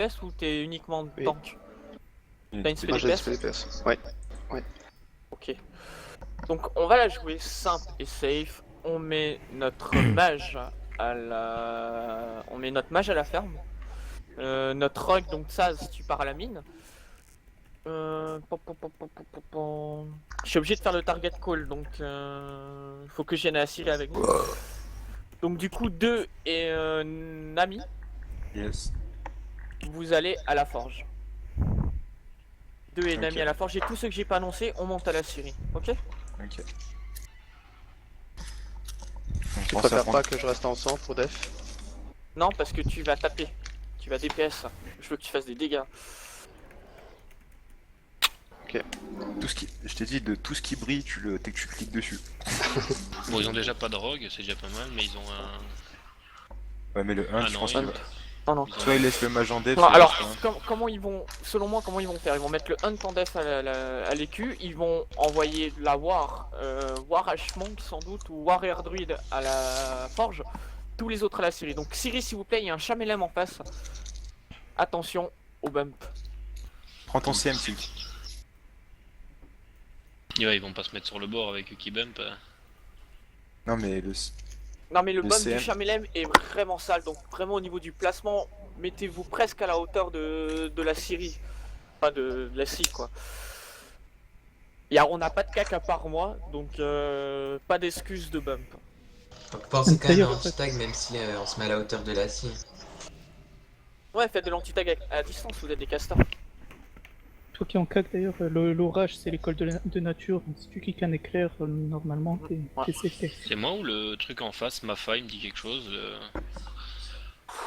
DPS ou t'es uniquement Oui. tank? T'as une spé Moi j'ai DPS? des DPS. Ouais. Ok. Donc on va la jouer simple et safe. On met notre mage à la... On met notre mage à la ferme. Notre rogue, donc ça, si tu pars à la mine. Je suis obligé de faire le target call, donc faut que je vienne à Syrie avec nous. Donc du coup, 2 et Nami, Yes. vous allez à la forge. 2 et Nami Ok. à la forge, et tous ceux que j'ai pas annoncé, on monte à la Syrie, ok? Ok. Tu On pense à préfères prendre... pas que je reste en centre pour def? Non, parce que tu vas taper, tu vas DPS, je veux que tu fasses des dégâts. Tout ce qui... Je t'ai dit, de tout ce qui brille, dès que tu cliques dessus. Bon, ils ont déjà pas de rogue, c'est déjà pas mal, mais ils ont un. Ouais, mais le 1, Ah je non, pense ils que... ont- Non, non. ils ont- Soit il laisse le mage en def, Non, soit il alors, laisse pas. comment ils vont, selon moi, comment ils vont faire? Ils vont mettre le hunt en def à l'écu, ils vont envoyer la war, war H-Monk sans doute, ou war Air Druid à la forge, tous les autres à la Syrie. Donc Syrie, s'il vous plaît, il y a un Chamelem en face. Attention au bump. Prends ton CM, Silk. Ouais, ils vont pas se mettre sur le bord avec eux qui bump. Non, mais le... Non mais le Le bump CM. du Chamelem est vraiment sale, donc vraiment au niveau du placement, mettez-vous presque à la hauteur de la Syrie. Enfin de la Syrie quoi. On n'a pas de cac à part moi, donc pas d'excuse de bump. Donc pensez quand même à D'ailleurs, anti-tag même si on se met à la hauteur de la scie. Ouais, faites de l'anti-tag à distance, vous êtes des castors. Toi qui en cac d'ailleurs, l'orage c'est l'école de nature, donc si tu cliques un éclair, normalement t'es safe. C'est moi ou le truc en face, ma faille, me dit quelque chose On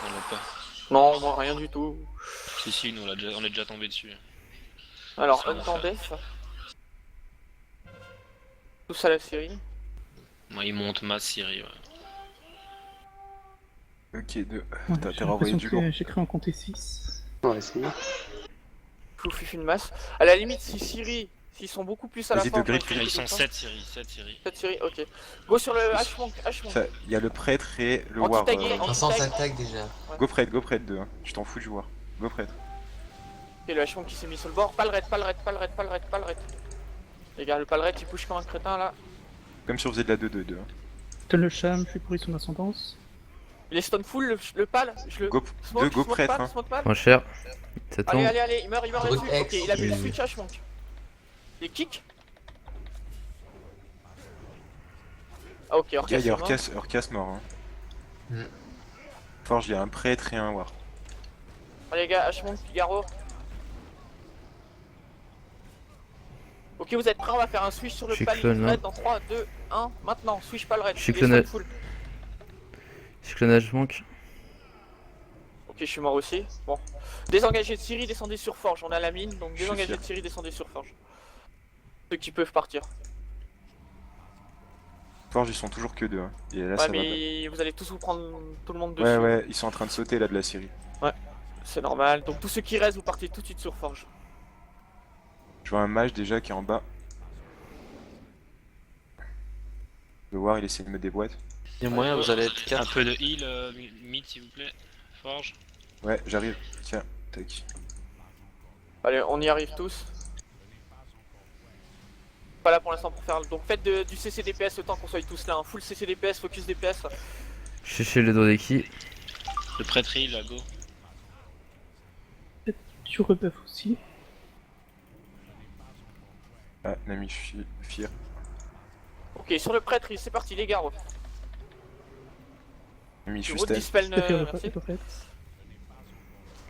l'a pas. Non, moi rien du tout. Si, nous on est déjà tombé dessus. Alors, Ça, on va hunt en faire. def. Tous à la Syrie. Moi, ils montent ma Syrie, ouais. Ok, 2. Ouais, T'as j'ai renvoyé l'impression du que lourd. j'ai cru en compter 6. Ouais, c'est bon. Je vous fif une masse. À la limite, si Syrie, s'ils sont beaucoup plus à la Vas-y, forge... de grip, avec Ils les sont deux 7 Syrie, 7 Syrie. Cette Syrie, ok. Go sur le H-Monk, H-Monk. Il y a le prêtre et le war. Anti-tagué, Vincent anti-tag. s'attaque déjà. Go prêtre 2. Hein. Je t'en fous du war. Go prêtre. Et le H-Monk qui s'est mis sur le bord. Pas le raid, pas le raid, pas le raid, pas le raid, pas le raid. Les gars, le palret il push comme un crétin là. Comme si on faisait de la 2-2-2. Hein. Donne le cham, je suis pourri son ascendance. Il est stun full, le pal, je le... Go, Smoke, go smoke prêtre. pal, hein. smoke pal. Moins cher. Ça tombe. Allez, il meurt Brut là-dessus. Ok, X. il a pu le switch H-Monk. Il est kick. Ah ok, Il Orcas y a est mort. Orcas mort. Hein. Mm. Forge, il y a un prêtre et un war. Allez les gars, H-Monk, Garo. Ok, vous êtes prêts, on va faire un switch sur le pal Cyclone, red dans 3, 2, 1. Maintenant, switch pal red. Cyclone. Il est stun full. Cyclonage manque. Ok, je suis mort aussi. Bon. Désengagez de Syrie, descendez sur Forge. On a la mine, donc Je suis désengagez fier. de Syrie, descendez sur Forge. Ceux qui peuvent partir. Forge, ils sont toujours que 2. Hein. Et là, Ouais, ça va. mais vous allez tous vous prendre tout le monde dessus. Ouais, ils sont en train de sauter là de la Syrie. C'est normal. Donc tous ceux qui restent, vous partez tout de suite sur Forge. Je vois un mage déjà qui est en bas. Le war, il essaie de me déboîter. Il y a moyen, vous allez être Un 4. peu de heal, mid s'il vous plaît. Forge. Ouais, j'arrive. Tiens, tac. Allez, on y arrive tous. Pas là pour l'instant pour faire. Donc faites du CCDPS le temps qu'on soit tous là. Hein. Full CCDPS, focus DPS. Je suis chez le Dodeki. Le prêtre heal, là, go. Tu rebuff aussi. Ah, Nami, je suis fier. Ok, sur le prêtre, c'est parti les gars. Nami, je Je suis vous stun. dispel. Je te fais Merci. refaire.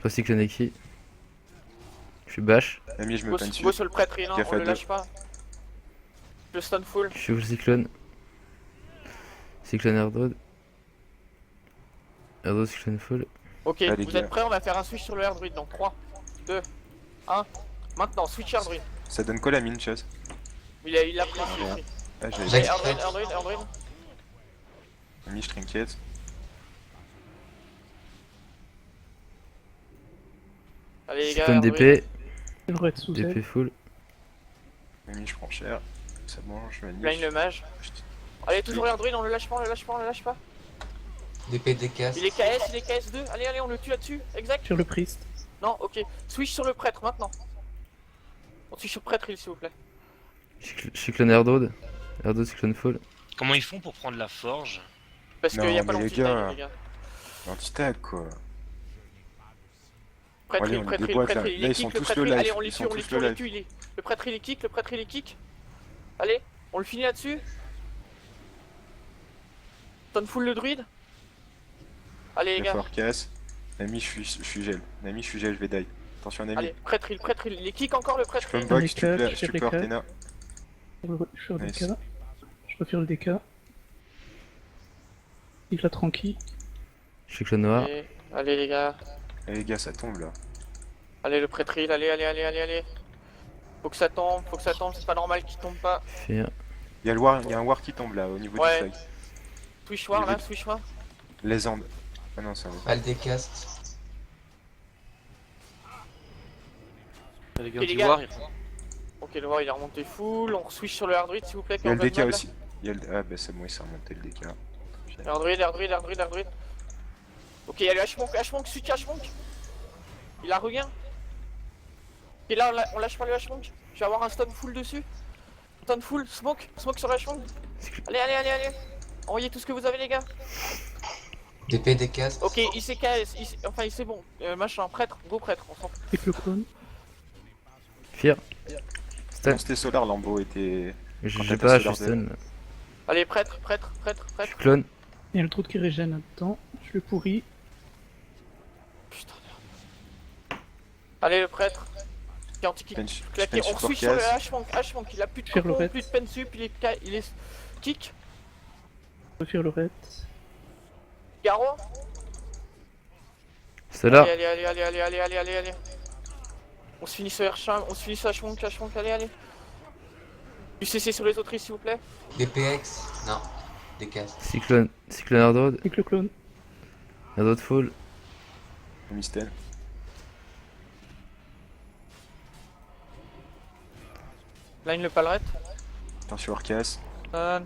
Cycloneki. Je suis bash. Nami, je me Go, peine dessus. go sur le prêtre, hein, Gaffe on à le deux. lâche pas. Le stun full. Je suis full cyclone. Cyclone Airdrod. Airdrod cyclone full. Ok, Allez, vous gars. êtes prêts? On va faire un switch sur le Air Druid dans 3, 2, 1. Maintenant, switch Air Druid. Ça donne quoi la mine, Chaz? Il l'a pris. Bon. Ah, j'avais J'ai- Air Druid, Air Druid, Air Druid. Nami, je t'inquiète. Allez les gars. Cyclone Air Druid. DP. Je devrais être sous DP elle. full. Nami, je prends cher. Ça mange, je Blind le mage. Allez, toujours Air Druid, on le lâche pas, on le lâche pas, on le lâche pas. DP décasse. Il est KS 2. Allez, on le tue là-dessus. Exact. Sur le priest. Non, ok. Switch sur le prêtre maintenant. On switch sur prêtre, s'il vous plaît. Cyclone Erdrode. Erdrode, Cyclone Fall. Comment ils font pour prendre la forge? Parce qu'il Non, n'y a pas mais les l'anti-tag, gars. les gars. L'anti-tag quoi. Prêtre, Allez, il, on prêtre, les il, déboîte, prêtre, là. il Là, est ils sont kick, le tous prêtre, le il- live. allez, on les Ils tue, sont on les tous tue, on le les tue, il est. Le prêtre, il est kick, le prêtre, il est kick. Allez, on le finit là-dessus. Stun full le druide. Allez, les Les gars. forts casse. Nami, je suis gel. Nami, je suis gel, je vais die. Attention, Nami. Allez, prêtre, il est kick encore le prêtre. Je peux me il. box si tu Les peux, cas, si tu les peux, cas. Artena. Sur le Nice. DK. Je refais le DK. Il la tranquille. Cyclone Noir. Allez, les gars. Eh les gars, ça tombe là. Allez, le prêtre, allez. Faut que ça tombe, c'est pas normal qu'il tombe pas. Fear. Il y a un war qui tombe là, au niveau Ouais. du flag. Switch war là, Niveau- switch war. Les Andes. Ah non, ça va. Mal décast. Les Ok, les gars. Ok, le war il est remonté full. On switch sur le hard druid s'il vous plaît. Il y a le quand on DK va aussi. Il y a le... Ah bah c'est bon, il s'est remonté le DK. Hard druid. Ok, il y a le H-Monk, switch H-Monk. Il a regain. Et là, on lâche pas le H-Monk. Je vais avoir un stun full dessus. Stun full, smoke sur le H-Monk. Allez. Envoyez tout ce que vous avez, les gars. DP décast. Ok, il s'est KS, enfin il c'est bon. Machin, prêtre, go prêtre, on s'en fout. Avec le clone. Fear. Stun. Quand c'était Solar, Lambeau était... J'ai t'as pas, je passé suis l'ordre. stun. Allez, prêtre. Cyclone. Il y a le truc qui régène là-dedans. Je le pourris. Putain merde. Allez, le prêtre. Qui est anti-kick. Claqué, on switch sur le H-Monk, il a plus de Faire le cocon, red. plus de pen sup, il est kick. Refaire le red. Garo. Stellar. Allez. On se finit sur H-Monk, allez. Du CC sur les autres, s'il vous plaît. DPX. Non. Décast. Cyclone Erdrode. Avec le clone. Erdrode Fall. Mystère. Line le palret. Attention, Arcas. Stun.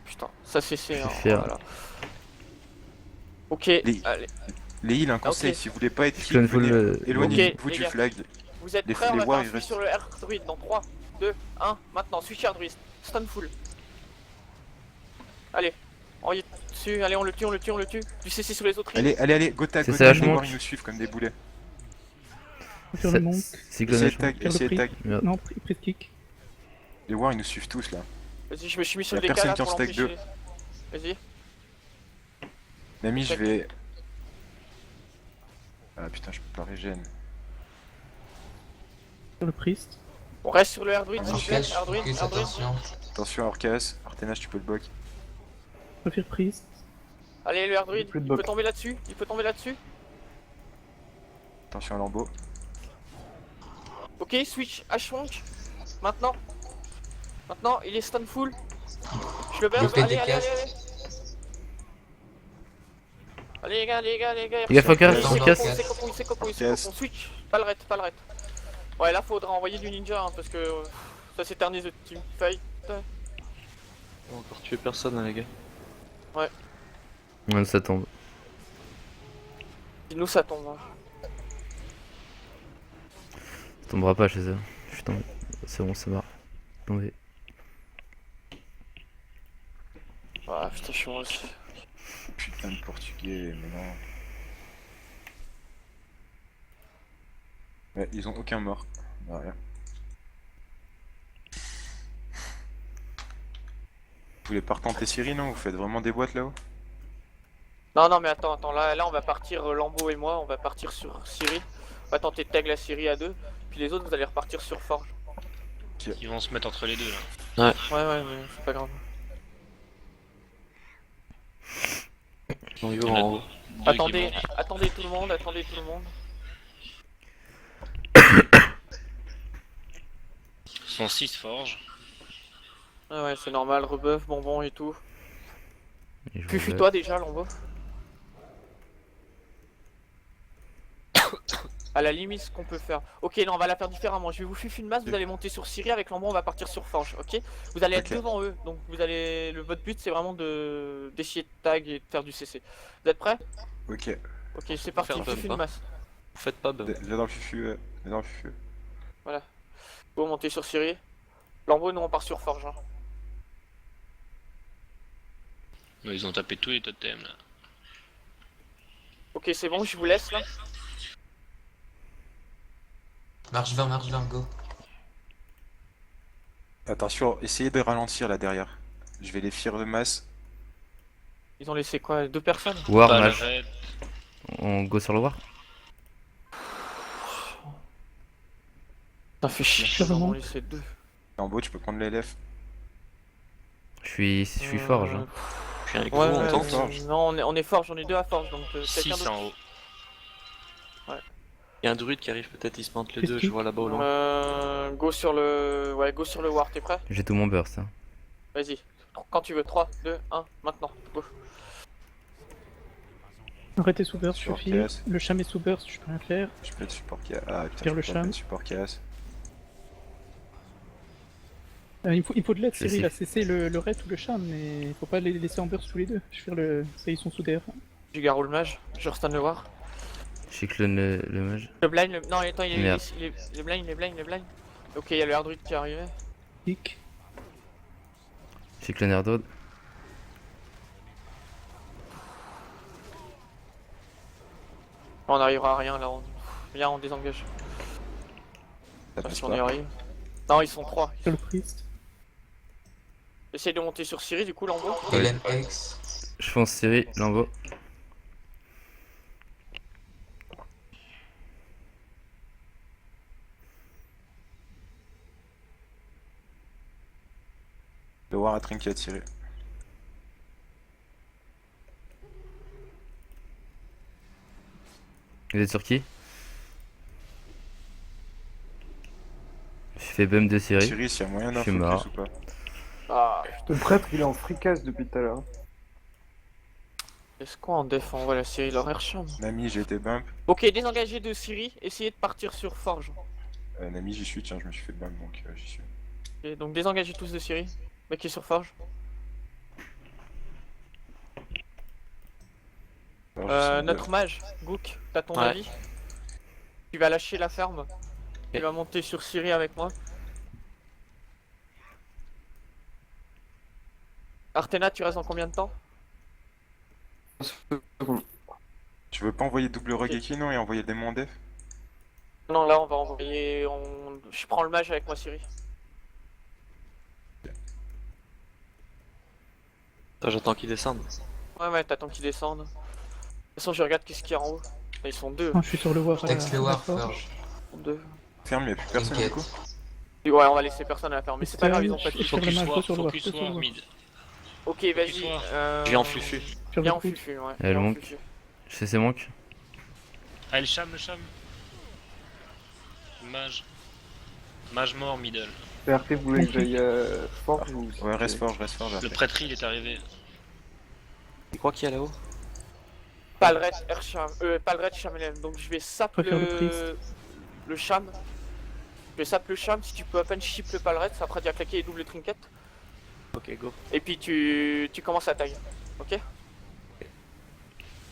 Putain, ça CC, hein, Fier. voilà. Ok, Les- allez. Les heals, un conseil, Ok. si vous voulez pas être kick, Cyclone Fall. éloignez-vous Ok, du les gars. flag. Vous êtes Les- prêts, on les va voix, faire un ils switch restent- sur le R druid dans 3, 2, 1, maintenant, switch R druid, stun full. Allez, envoyez dessus, allez on le tue, du CC sur les autres. Allez, go tag, C'est go ça, tag, je les monte. warriors, ils nous suivent comme des boulets. Refaire le monk. Cyclone Essayez de H. tag, Faire le essayez de priest. tag. Merde. Non, prise kick. Les warriors, ils nous suivent tous là. Vas-y, je me suis mis sur Y le a DK personne là qui en pour stack l'empêcher. Vas-y. Nami, je Tac. vais... Ah putain, je peux pas régène. Sur le priest. On reste sur le R druid, Ah, s'il vous Je plaît, flash. R druid, Focus, R druid. attention. Attention, Orcas. Artenas, tu peux le bloc. Refaire priest. Allez, le R druid, Plus de il boc. peut tomber là-dessus, Attention à Lambeau. Ok, switch H-Monk, maintenant, il est stun full. Je le burn, Je fais allez. des castes. Allez les gars, Les gars, focus, Il focus. s'est coco, Focus. switch, pas le ret. Ouais, là faudra envoyer du ninja hein, parce que ça s'éternise le team fight. On va encore tuer personne, hein, les gars. Ouais, ça tombe. Nous ça tombe. Hein. Ça tombera pas chez eux. Je suis tombé. C'est bon, ça va. Tombé. Ah putain, je suis mort aussi. Putain de portugais, mais non. Ouais, ils ont aucun mort. Bah, rien. Vous voulez pas retenter Syrie, non? Vous faites vraiment des boîtes là-haut? Non mais attends, là on va partir Lambeau et moi, on va partir sur Syrie. On va tenter de tag la Syrie à 2, puis les autres vous allez repartir sur Forge. Ils vont se mettre entre les deux là. Ouais, mais c'est pas grave. On y va en haut. Deux Attendez, qui montent. attendez tout le monde. Ils sont 6 forges. Ah ouais, c'est normal, rebuff, bonbon et tout. Et je Puis vais- fuis-toi déjà, Lambeau. À la limite, ce qu'on peut faire. Ok, non, on va la faire différemment. Je vais vous fufu une masse, vous allez monter sur Syrie avec Lambeau, on va partir sur Forge, ok? Vous allez être Ok. devant eux, donc vous allez. Votre but c'est vraiment d'essayer de tag et de faire du CC. Vous êtes prêts? Ok. Ok, c'est parti, Faire le fufu bump, une hein. masse. Faites pas bum. Viens dans le fufu, viens dans le fufu. Go, monter sur Siri. Lambeau, nous on part sur Forge. Hein. Ouais, ils ont tapé tous les totems là. Ok, c'est bon, je vous laisse là. Marche 20, go. Attention, essayez de ralentir là derrière. Je vais les fier de masse. Ils ont laissé quoi? 2 personnes? War, Pas mage. l'arrêt. On go sur le war. Ça fait chier, Je ils en ont remonte. laissé 2. En beau, tu peux prendre l'élève. Je suis forge. Hein. Je suis avec Ouais, vous, on ouais, tente. Forge. non, on est Forge, on est 2 à Forge, donc quelqu'un 6 d'autre. en haut. Il y a un druide qui arrive, peut-être ils se mentent les deux, Qu'est-ce je vois là-bas au loin. Go sur le... Ouais, go sur le War, t'es prêt? J'ai tout mon burst. Hein. Vas-y, quand tu veux, 3, 2, 1, maintenant, go. Arrêtez sous burst, Sur suffit. PS. Le cham est sous burst, je peux rien faire. Je peux être support chaos. Ah putain, Tire je le peux pas cham. être support chaos. Il faut de l'aide, Je Cyril, sais. à cesser le raid ou le cham, mais il faut pas les laisser en burst tous les deux. Je vais faire le. Ça, ils sont sous DR. Je garou le mage, je restun le War. Je cycle le mage. Le blind, non, attends, il est Merde. les blind. Ok, il y a le Hardruid qui est arrivé. Pique. Je cycle le Nerdod. On n'arrivera à rien là, viens, on désengage. Ça Pas passe si on y pas. arrive. Non, ils sont 3. Sur le priest. Essaye de monter sur Siri, du coup, Lambeau. Hélène X. Je fonce Siri, Lambeau. Le War à Trinket tiré. Vous êtes sur qui? Je fais bum de Siri. Siri, s'il y a moyen Je d'un suis focus mort. ou pas. Ah, Le prêtre, il est en fricasse depuis tout à l'heure. est-ce qu'on en défend? Voilà, Siri, leur air charme. Nami, j'ai été bump. Ok, désengagé de Siri, essayez de partir sur Forge. Nami, j'y suis, tiens, je me suis fait bump donc j'y suis. Ok, donc désengagez tous de Siri. Mec qui est sur Forge. Alors, je suis Notre mage, Gook, t'as ton Ouais. avis? Tu vas lâcher la ferme. Tu Ok. vas monter sur Siri avec moi. Artena, tu restes dans combien de temps? Tu veux pas envoyer double Regeki non et envoyer des démon def? Non, là on va envoyer. Je prends le mage avec moi, Siri. Attends, j'attends qu'ils descendent. Ouais, t'attends qu'ils descendent. De toute façon, je regarde qu'est-ce qu'il y a en haut. Là, ils sont 2. Non, je suis sur le war. Texte le à la war, forge. Forge. Ils sont 2. Ferme, y'a plus personne du T'inquiète. coup. Et ouais, on va laisser personne à la ferme. Mais c'est pas grave, ils ont pas de Je fiche. sur le Focus mage, war, go sur le war, focus go sur le war, war. mid. Ok, vas-y. Focus Je viens en fufu. Sur Viens le en priest. fufu, ouais. Elle viens en manque. fufu. Je sais c'est manque. Ah, le cham. Mage. Mage mort, middle. RT, vous voulez que j'aille forge ou... Ouais, reste fort. Le RT. prêtre, il est arrivé. Tu crois qu'il y a là-haut? Palret, Palret, Chamelem. Donc je vais sap Préfère le priest. le cham. Je vais sap le cham. Si tu peux à peine chip le Palret, ça fera déjà claquer les doubles trinkets. Ok, go. Et puis tu commences à taille. Ok?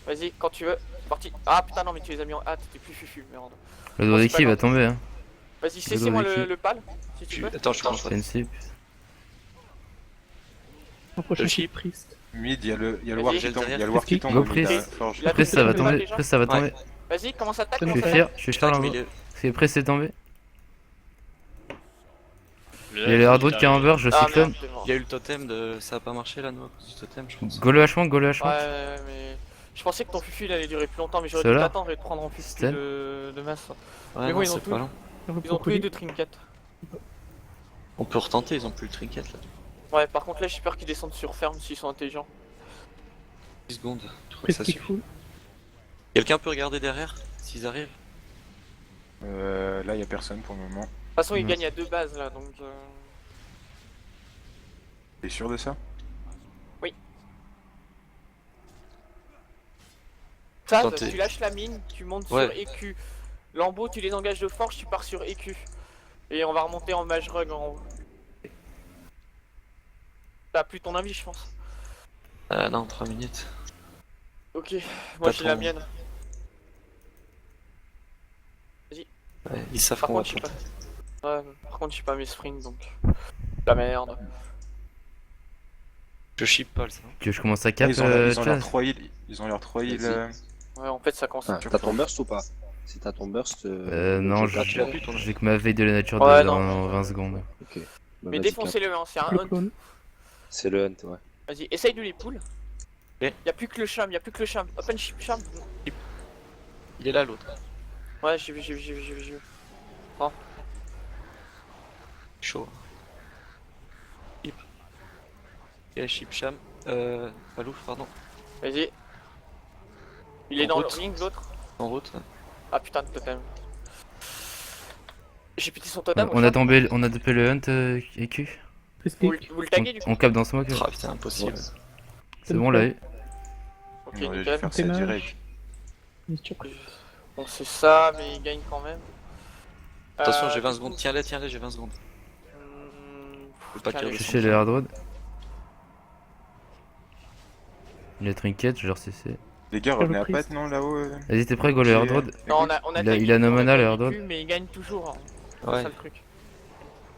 Vas-y, quand tu veux. C'est parti. Ah putain, non, mais tu les as mis en. Ah, t'étais plus fufu, merde. Le Oh, dos c'est d'équipe pas va grave. tomber. Hein. Vas-y, cessez-moi dos le, d'équipe. le pal, si tu veux. Attends, je commence. Sensip. Au prochain Le c'est le chip. priest. Mid, y'a le Vas-y. War qui tombe. Y'a le War qui tombe. Go au mid, priest. à Forge. La Après ça va double tomber. déjà. Après ça va tomber. Vas-y, commence à tac. Ça nous Je fait- suis fier Lambeau. milieu. Parce que après c'est tombé. Le Il y a le hardwood qui est en arrivé. beurre, je Ah cyclone. merde, t'es mort. Il y a eu le totem de. Ça a pas marché là, nous, à cause du totem, je pense. Go le hachement, go le hachement. Ouais, mais. Je pensais que ton fufu il allait durer plus longtemps, mais j'aurais C'est dû là. t'attendre et te prendre en fufu Stun. de masse. Ouais, Mais non, bon, ils ont c'est tout. pas long. Sur le Ils ont tous les crocodile. deux trinkets. On peut retenter, ils ont plus le trinket là. Ouais, par contre là j'espère qu'ils descendent sur ferme s'ils sont intelligents. 10 secondes. Je crois que Priest ça qui suffit. full. Quelqu'un peut regarder derrière s'ils arrivent? Là, y'a personne pour le moment. De toute façon ils Mhm. gagnent à 2 bases là, donc... T'es sûr de ça? Ça, Tentez. tu lâches la mine, tu montes Ouais. sur EQ. Lambeau, tu les engages de forge, tu pars sur EQ. Et on va remonter en mage rug en haut. T'as plus ton avis, je pense. Non, 3 minutes. Ok, moi Pas j'ai la trop. mienne. Ouais, ils savent Par qu'on va contre, je sais planter. pas. Ouais, par contre, j'ai pas mes springs donc. La merde. Je ship pas ça. Tu veux que je commence à cap, Ils ont leur Chaz 3 heals. Ils ont leur 3 heals. Vas-y. Ouais, en fait, ça commence à Ah, être t'as ton burst ou pas? Si t'as ton burst, Non, je tu l'as plus, ton j'ai que ma veille de la nature Ouais, dans non. 20 secondes. Ok. Bah, Mais vas-y, défoncez-le, hein, c'est un Le hunt. clone. C'est le hunt, ouais. Vas-y, essaye de les pull. Ok. Y'a plus que le charme, y'a plus que le charme. Open ship charme. Il est là l'autre. Ouais, j'ai vu. Chaud. Ship. Ok, ship sham. Palouf, pardon. Vas-y. Il est En dans le route. ring, l'autre. En route. Ah putain de totem. J'ai pété son totem. On a tombé le hunt, EQ. Vous le taguez du coup. On cap dans ce smoke. Ah putain, impossible. C'est bon là. Ok, Non, je vais nickel. faire ça Dommage. direct. Mais tu as- Bon, c'est ça, mais il gagne quand même. Attention, j'ai du 20 coup, secondes. Tiens-les, j'ai 20 secondes. Faut pas tiens, qu'il les- Je suis chez le hard road. Il a trinket, je leur CC. Les gars, Quelle revenez à reprise. pat, non, là-haut Vas-y, t'es prêt, go le hard road? Non, on a Il a- tagué, il a no on mana, le tagué hard road. cul, mais il gagne toujours. Hein. C'est Ouais. ça le truc.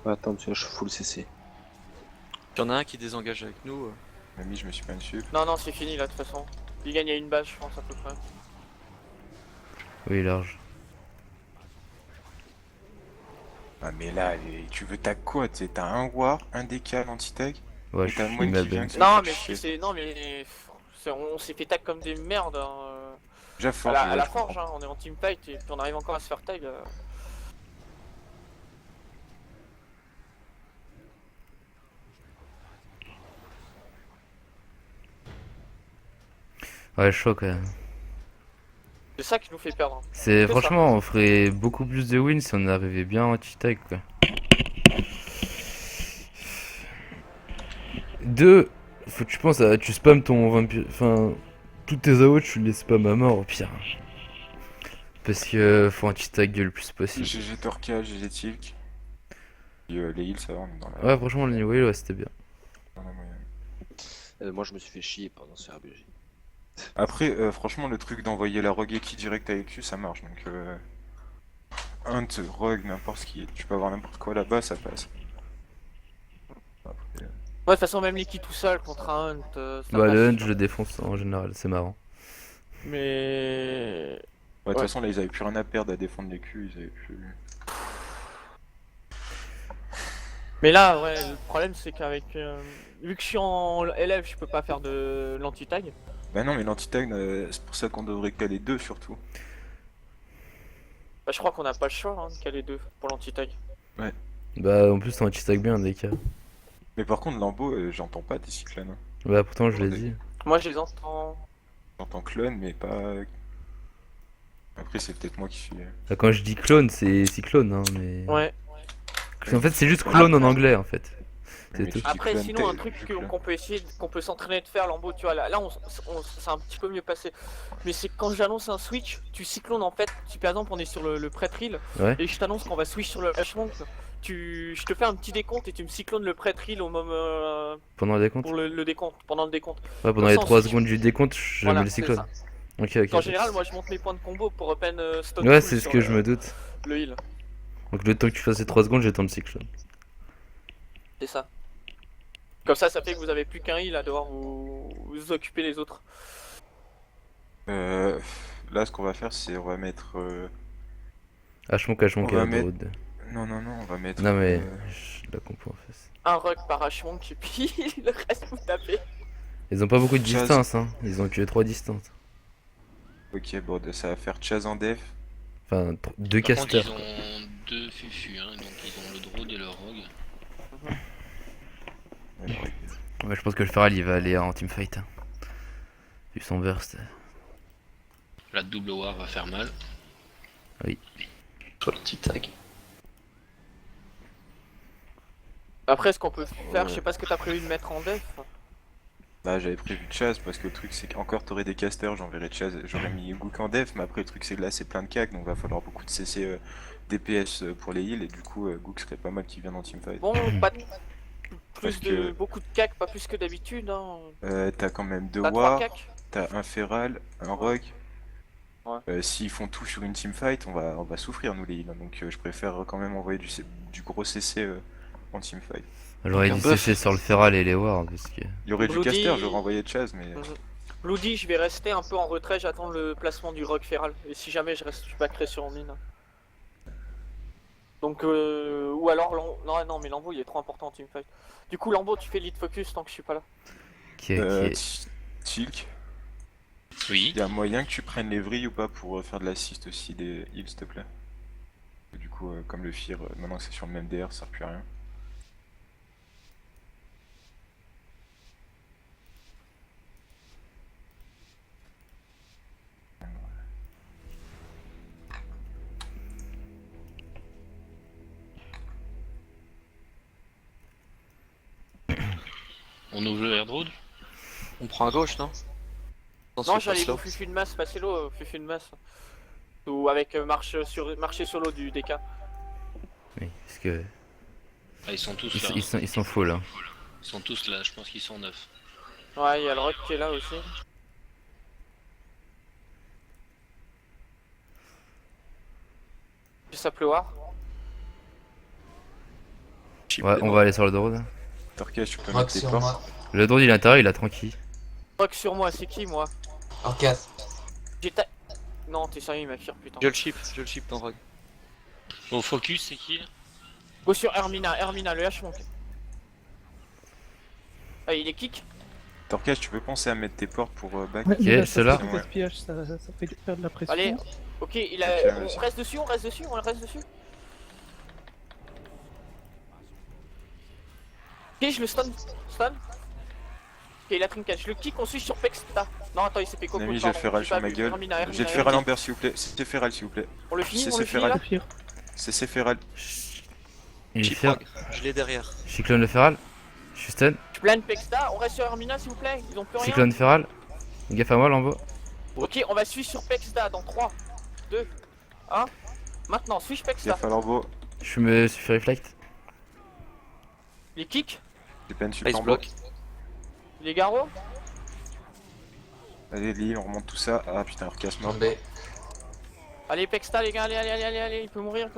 Attends, parce que je suis full CC. Il y en a un qui désengage avec nous. Mamie, je me suis pas dessus. Non, c'est fini là de toute façon. Il gagne à une base, je pense, à peu près. Oui, large. Ah, mais là, tu veux tag quoi? T'as un war, un décal anti-tag? Ouais, Et je t'as suis Moine ma qui vient benne. que- Non, faire mais chier. on s'est fait tag comme des merdes. Hein. Déjà À fort. la, à la forge, hein. On est en teamfight et puis on arrive encore à se faire tag. Ouais, chaud quand même. C'est ça qui nous fait perdre. Hein. C'est ça. franchement, on ferait beaucoup plus de wins si on arrivait bien en anti-tag quoi. 2, faut que tu penses à. Tu spams ton vampire. Enfin, toutes tes AO, tu les spams à mort au pire. Parce que faut anti-tag le plus possible. GG Torka, GG Tilk. Et, les heals, ça va, on est dans la, Ouais, franchement, le niveau ouais, c'était bien. dans la moyenne. Moi, je me suis fait chier pendant ce RBG. Après, franchement, le truc d'envoyer la rogue qui direct avec Q, ça marche. Donc, Hunt, rogue, n'importe qui. Tu peux avoir n'importe quoi là-bas, ça passe. Après, Ouais, de toute façon, même Licky tout seul contre un hunt. Ça Bah, passe. le hunt, je le défonce en général, c'est marrant. Mais. ouais, de toute façon, là, ils avaient plus rien à perdre à défendre les Q. Ils avaient plus. Mais là, ouais, le problème c'est qu'avec. Vu que je suis en élève, je peux pas faire de l'anti-tag. Bah non, mais l'anti-tag, c'est pour ça qu'on devrait caler 2 surtout. Bah, je crois qu'on a pas le choix hein, de caler deux pour l'anti-tag. Bah, en plus, t'en anti-tag bien, des cas. Mais par contre, Lambeau, j'entends pas tes cyclones. Bah, pourtant, je l'ai dit. Moi, je les entends. J'entends clone, mais pas. Après, c'est peut-être moi qui suis. Bah, quand je dis clone, c'est cyclone, hein, mais. Ouais. En fait, c'est juste clone en anglais, en fait. C'est Mais tout. tu dis Après, clone, sinon, un t'es- truc je que- clone. qu'on peut essayer, qu'on peut s'entraîner de faire, Lambeau, tu vois, là c'est un petit peu mieux passé. Mais c'est que quand j'annonce un switch, tu cyclones en fait. Si par exemple on est sur le prêtre-heal Ouais. et je t'annonce qu'on va switch sur le H-Monk, je te fais un petit décompte et tu me cyclones le prêtre-heal au moment Pendant le décompte. pour le décompte, pendant le décompte. Ouais, pendant Comme les ça, 3 ensuite, secondes du décompte, je Voilà, me le c'est cyclone. ça. Ok, ok. En général, moi je monte mes points de combo pour open stone Ouais, full c'est ce sur que je me doute. le heal. Donc, le temps que tu fasses les 3 secondes, j'ai le temps de cyclone. C'est ça. Comme ça fait que vous avez plus qu'un heal à devoir vous occuper les autres. Là, ce qu'on va faire, c'est on va mettre. Hmonk, On va mettre- road. Non, on va mettre. Non, mais. Je la comprends en fait. Un rug par H-Monk et puis le reste vous tapez. Ils ont pas beaucoup de Chaz. distance, hein. Ils ont que 3 distances. Ok, bon, ça va faire Chaz en def. Enfin, 2 Par contre, casters. ils ont deux fufus, hein, donc ils ont le Drone et le Rogue. Ouais, je pense que le Feral il va aller en teamfight. Hein. Vu son burst. La double war va faire mal. Sur l'anti-tag. Après, ce qu'on peut faire, je sais pas ce que t'as prévu de mettre en def. Bah, j'avais prévu Chaz parce que le truc, c'est qu'encore t'aurais des casters, j'enverrais Chaz, j'aurais mis Gook en def, mais après, le truc, c'est que là, c'est plein de cac, donc va falloir beaucoup de CC DPS pour les heals, et du coup, Gook serait pas mal qu'il vienne en teamfight. Bon, pas de... Parce plus que- de beaucoup de cac, pas plus que d'habitude. Hein. T'as quand même 2 T'as 3 War, cac. t'as un Feral, un Rogue. S'ils font tout sur une teamfight, on va souffrir nous les heals. Donc je préfère quand même envoyer du gros CC en teamfight. J'aurais dû cesser sur le feral et les wards parce que. Il y aurait du Bloody- caster, j'aurais envoyé Chaz, mais Bloody, je vais rester un peu en retrait, j'attends le placement du rock feral. Et si jamais je backerai sur mine. Donc, ou alors, non, mais Lambeau il est trop important en teamfight. Du coup, Lambeau, tu fais lead focus tant que je suis pas là. Ok. Tilk, Oui. il y a moyen que tu prennes les vrilles ou pas pour faire de l'assist aussi des heals, s'il te plaît. Du coup, comme le Fear, maintenant que c'est sur le même DR, ça sert plus à rien. On ouvre le airdrop. On prend à gauche, non? Non, j'allais vous fufu de masse, passez l'eau, fufu de masse. Ou avec marcher sur l'eau du DK. Oui, parce que. Ah, ils sont tous là. Ils sont full hein. Ils sont tous là, je pense qu'ils sont 9. Ouais, il y a le rock qui est là aussi. Ça pleuvoir. Ouais, on va aller sur le drone. Torquage, tu peux Rock mettre tes sur portes. moi. Le drone il est à l'intérieur, il a tranquille. Rock sur moi, c'est qui moi? Orcas. J'ai ta... Non, t'es sérieux, il m'a firé, putain. Je le chip dans Rogue. Au focus, c'est qui? Go sur Hermina, le H manque. Ah, il est kick. Torquage, tu peux penser à mettre tes portes pour back. Ouais, mais là, ça ceux-là. fait des SPH, ça fait faire de la pression. Allez, ok, il a... Ok, on reste dessus, on reste dessus. Ok, je le stun. Ok, il a trinket, je le kick, on suit sur Pexta. Non, attends, il s'est fait coco. Nami, j'ai le feral sur ma gueule. J'ai le feral en berre, s'il vous plaît. C'était feral, s'il vous plaît. On le finit, C'est on le finit Feral. là. Fear. C'est feral. Il est Chip fier. Rogue, je l'ai derrière. Cyclone le feral. Je suis stun. Je plane Pexta, on reste sur Hermina s'il vous plaît, ils ont plus rien. Cyclone feral. Gaffe à moi, Lambeau. Ok, on va suivre sur Pexta dans 3, 2, 1. Maintenant, suis Pexta. Gaffe à l'orbeau. Je me suis fait reflect. Les kicks, J'ai pas une Ice super block. les garrots. Allez, Lee, on remonte tout ça. Ah putain, Orcas mort. Tombé. Allez, Pexta les gars, allez, il peut mourir.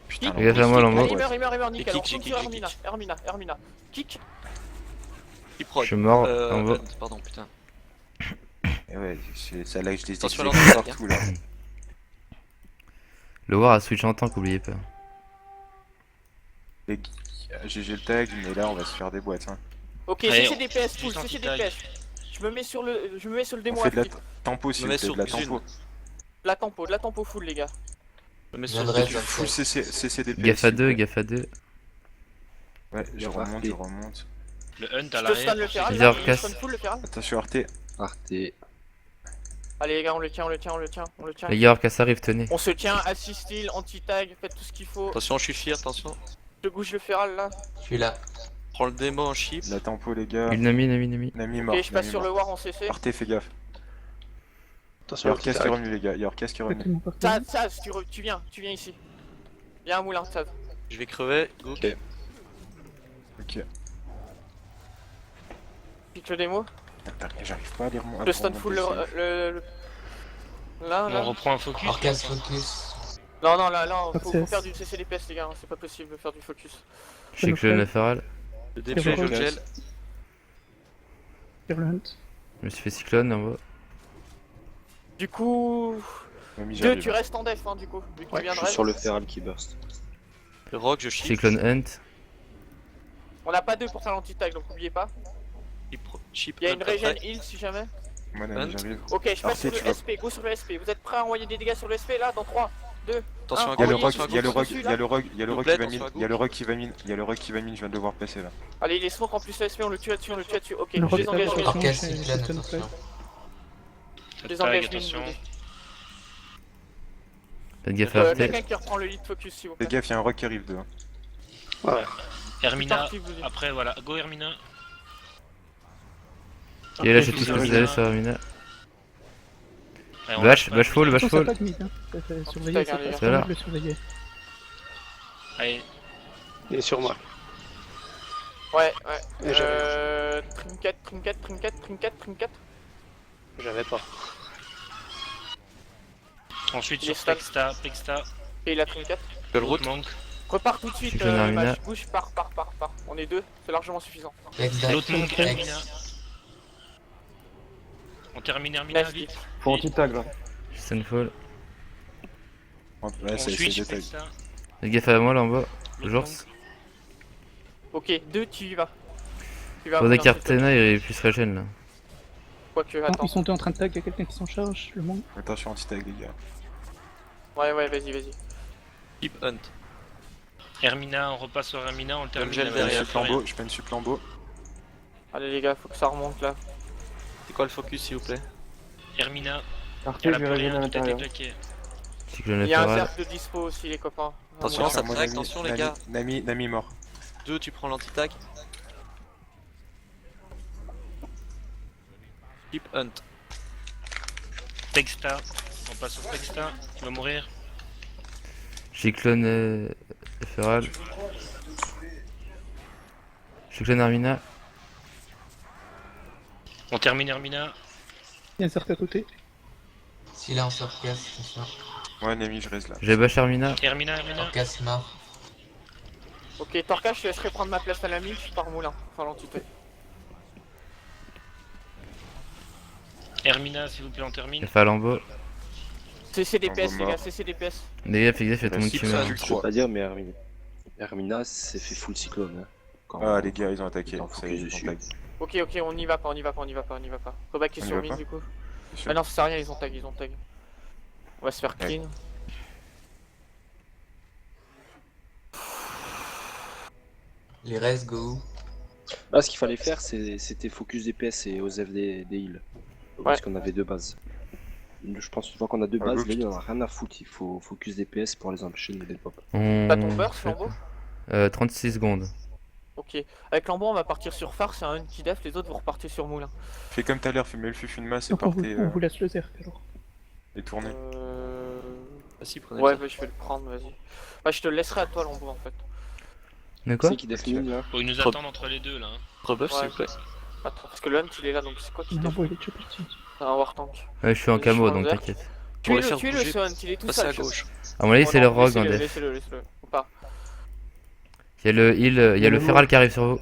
Putain, Kick. Gaffe à moi, Allez, Lambeau. il meurt, nickel. kick, On retourne kick, sur kick, Hermina. Kick. Chip Rogue. Je suis mort, Lambeau. Pardon, putain. Et ouais, ça là, je les Attention à exécute l'entrée, partout là. Le war a switch en tank, oubliez pas. Les GG le tag, mais là on va se faire des boîtes. Hein. Ok, Allez, CC DPS full, juste CC anti-tag. DPS. Je me mets sur le On démo fait de la actif. tempo, s'il me mets vous plaît, sur de la Xune. tempo. De la tempo full, les gars. Je me mets Je sur viendrai, le je Full viendrai. CC DPS. Gaffe à s'il vous 2, plaît. gaffe à 2. Ouais, je remonte. Le hunt à Je te stun l'arrière. le feral, Vas-y, là, Orcas. il stun full le feral. Attention, Arte. Arte. Allez les gars, on le tient. Les gars, Orcas arrive, tenez. On se tient, assist heal, anti-tag, faites tout ce qu'il faut. Attention, je suis fier, attention. Je bouge le feral là. Je suis là. Prends le démo en chip. La tempo, les gars. Une Nami. Nami mort. Ok, je passe Nami sur le mort. war en CC. Arte, fais gaffe. Attention, Y'a Orcas qui est revenu, les gars. Y'a Orcas qui est revenu. Taz, tu viens ici. Viens à moulin, Taz. Je vais crever. Go. Ok. Ok. Pique le démo. Attends, j'arrive pas à les remonter. Je stun full le... Là. On reprend un focus. Orcas focus. Non, faut Access. faire du CC DPS les gars, c'est pas possible de faire du focus. Cyclone le feral. Le DP, je le gel. Fear le hunt. Je me suis fait cyclone, Lambeau. Du coup... Nami, 2, j'arrive. tu restes en def du coup, vu qu'il Ouais, vient je de suis sur le reste. feral qui burst. Le Rogue, je chip. Cyclone hunt. On a pas 2 pour faire l'anti-tag, donc oubliez pas. Chip Il y a hunt une regen après. heal si jamais. Moi, Nami, j'arrive. Ok, je Arte, passe sur tu le vas- SP, go sur le SP. Vous êtes prêts à envoyer des dégâts sur le SP là dans 3, 2, Attention à Y'a le envoyez rock, sur y'a le rock, dessus, y'a là. le rock, y'a le rock Double qui va attention mine, à gauche. y'a le rock qui va mine, y'a le rock qui va mine, je viens de le voir passer là. Allez, les smokes en plus SP, on le tue là-dessus, Ok, Le je rock les engage, est je pas Orcas Attention, cyclone, c'est- attention. les Tag, engage. attention. Faites gaffe à Quelqu'un Arte. qui reprend le lead focus s'il vous Fais plaît. gaffe, y'a un rock qui arrive de. Hermina. Parti, vous dites. Après, voilà. Go Hermina. Et là, j'ai tout ce que vous avez sur Hermina. Allez, on Vache lâche pas. full, vache Attention, ça full. pas de mid, hein. Surveillez, Tag, les gars. c'est pas mal de surveiller. Allez, Il est sur moi. Ouais. Et Trinket. J'avais pas. Ensuite Il est sur stun. Pexta, Et il a trinket. Quelle route manque. Repars tout de suite, Cyclone Hermina. Mage. Bouge, pars. On est deux, c'est largement suffisant. Ex dash. L'autre manque Ex. Hermina. On termine Hermina Nice vite. Faut anti-tag là. Stunfall. Ouais, c'est Ensuite des tags. Pexta. Fais gaffe à moi là en bas. l'autre Genre. manque. Ok, 2, tu y vas. Tu vas Faudrait avoir un qu'Artena il puisse régène là. Quoique, Non, attends. ils sont deux en train de tag, il y a quelqu'un qui s'en charge, le monde. Attention anti-tag les gars. Ouais, vas-y. Keep Hunt. Hermina, on repasse sur Hermina, on le termine. gel avec derrière. Florian. Je peux une supplambeau. Allez les gars, faut que ça remonte là. C'est quoi le focus s'il vous plaît? Hermina, Arte, elle je a vais plus régler à rien, tout a été l'intérieur. claqué. Cyclone Il y a un latéral. cercle de dispo aussi les copains. Attention, Ouais. ça Mon traque, ami- attention les Nami- gars. Nami mort. 2, tu prends l'anti-tag. Keep Hunt. Pexta, on passe sur Pexta, il va mourir. Cyclone Feral. Cyclone Hermina. On termine Hermina. Il y a un cercle à côté. Silence Orcas, attention. Ouais, Nami, je reste là. J'ai bash Hermina. Hermina. Orcas mort. Ok, Torka, je te laisserai prendre ma place à la mine, je pars moulin. Enfin, l'entité. Hermina, s'il vous plaît, on termine. Feral en bas. C'est DPS les mort. gars, c'est DPS. Les gars, fais gaffe, il y a tout le monde Keep qui meurt. Hunt. Je peux pas dire, mais Hermina s'est fait full cyclone. Hein. Quand Ah les gars, ils ont attaqué. Attends, Ça y est, focus ils ont dessus. tag. Ok, on y va pas. Rebacker On y sur va mine pas du coup. C'est sûr. Ah non, ça sert à rien, ils ont tag. On va se faire Ouais. clean. Les restes go. Là, ce qu'il fallait faire, c'était focus DPS et OZEF des heals. Parce qu'on avait deux bases. Je pense une fois qu'on a deux Ah, bases, gauche. les gars, on a rien à foutre. Il faut focus DPS pour les empêcher de les pop. T'as ton burst, Lambeau 36 secondes. Ok. Avec Lambeau, on va partir sur Phare, c'est un anti-def, les autres vont repartir sur Moulin. Fais comme tout à l'heure, fais Melfuf une masse et Donc on vous, partez on vous laisse le cercle alors. et tournez. Vas-y, prenez Ouais, ça. bah, je vais le prendre, vas-y. Bah, je te le laisserai à toi, Lambeau, en fait. De quoi? C'est qui def mine là? Faut ils nous attendent entre les deux là. Hein. Rebuff s'il Ouais. vous plaît. Attends, parce que le hunt, il est là, donc c'est quoi qui Non, def bon, il est déjà parti. C'est un war tank. Ouais, je suis en Vas-y, camo je prends donc le vert. t'inquiète. Pour les faire Tuez-le, bouger, ce hunt, il est tout passez seul. à gauche. À mon avis, Oh c'est non, le rogue en laissez-le, def. Laissez-le, ou pas. Il y a le heal, il y a le feral qui arrive sur vous.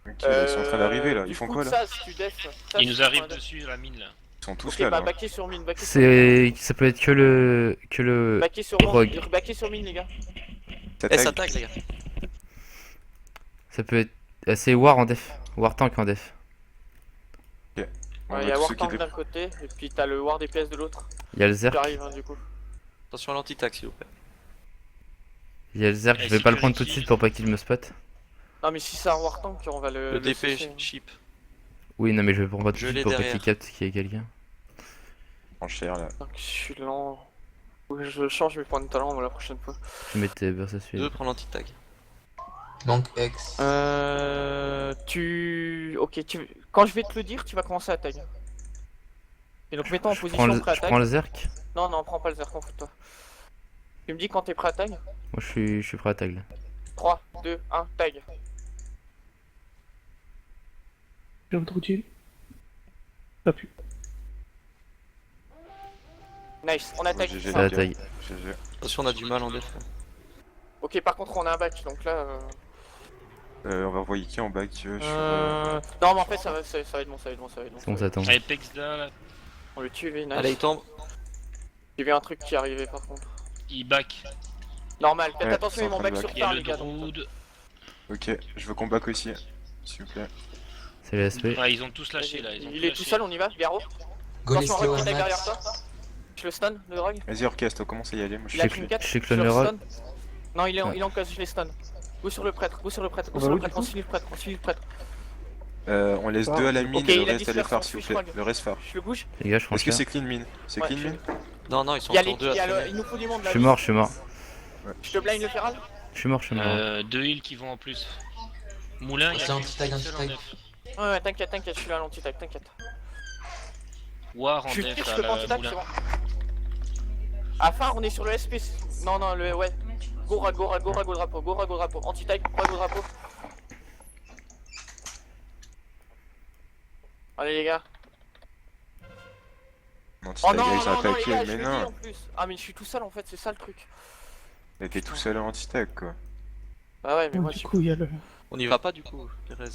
Ok, ils sont en train d'arriver là. du Ils font coup, quoi là? ça, si tu def, ça, Ils si nous tu arrivent prends un def. dessus la mine là. Ils sont tous Ok, là. bah, là. backer sur mine, backer sur mine. Ça peut être que le Backer sur rogue. mine, backer sur mine, les gars. Ça Eh, tag. ça tag les gars. Ça peut être c'est war en def, war tank en def. On Ouais, va y a tous war ceux qui tank dé- d'un côté, et puis t'as le war DPS de l'autre. Il y a le Qui zerk, arrive, hein, du coup. Attention à l'anti-tag s'il vous plaît. il y a le zerk, Et je vais pas le Cyclone prendre tout de qui- suite pour pas qu'il me spot. Non, mais si c'est un war tank, on va Le DP cesser. chip. Oui, non mais je vais prendre pas tout Je de l'ai suite pour pas derrière. qu'il capte qu'il y a quelqu'un. En chair là. Donc, je suis lent. Faut que je change mes points de talent la prochaine fois. Je mets tes bursts à suivre. 2, prends l'anti-tag. Manque X. Quand je vais te le dire, tu vas commencer à tag. Et donc, mets-toi en Je position prêt à prends tag. le zerk. Non, prends pas le zerk, fout-toi. Tu me dis quand t'es prêt à tag. Moi je suis prêt à tag là. 3, 2, 1, tag. J'ai introduit. Pas pu. Nice, on attaque. GG, Ça les gars. tag. GG. Attention on a du mal en def. Ok, par contre, on a un back, donc là. On va envoyer qui en back sur. Non, mais en fait, ça va être bon, ça va être bon. C'est bon, ça tombe. Allez, Pexda là, On le tue, nice. Allez il tombe. J'ai vu un truc qui arrivait par contre. il back. Normal, faites Ouais, attention, ils ils sont en m'ont train back de sur Il y a tard, le les gars. Donc... Druid. Ok, je veux qu'on back aussi. S'il vous plaît. C'est le SP. Ah, ils ont tous lâché là. Ils ont Il tous est tout lâché. seul, on y va, Garo. Go les Attention, slow rogue qui un est derrière max. toi. Je le stun, le rogue. Vas-y, orchestre, commence à y aller. Moi je Il a suis. clean 4. je sais que le rogue. Non, il est Ouais. en case, je les stun. Go sur le prêtre, On va on où, du coup suit le prêtre. On laisse Ah, 2 à la ok, mine, il le a reste à les dispersion, phares s'il vous plaît. switch Le reste phare. Je le bouge. Les gars, je prends Est-ce que cher. c'est clean mine? C'est Ouais, clean je- mine? Non, ils sont Il y a encore deux à traîner. il nous faut du monde Je là. suis mort, je suis mort. Je te blind le feral. Je suis mort. 2 heals qui vont en plus. Moulin, il y C'est a anti-tag, qu'un seul en anti-tag. def. Ouais, t'inquiète, je suis là à l'anti-tag, t'inquiète. War en Je suis def je à te prends la anti-tag, c'est Moulin. bon. À phare, on est sur le SP. Non, le ouais. Go drapeau. Anti-tag, go drapeau. Allez les gars. Anti-tag, non, ils ont non, non, les attaqué, gars, je mais le dis non. en plus. Ah, mais je suis tout seul en fait, c'est ça le truc. Mais t'es tout seul en anti-tag quoi. Bah ouais, mais Bon, moi du je suis. coup, il y a le. On y va pas du coup, Pérez.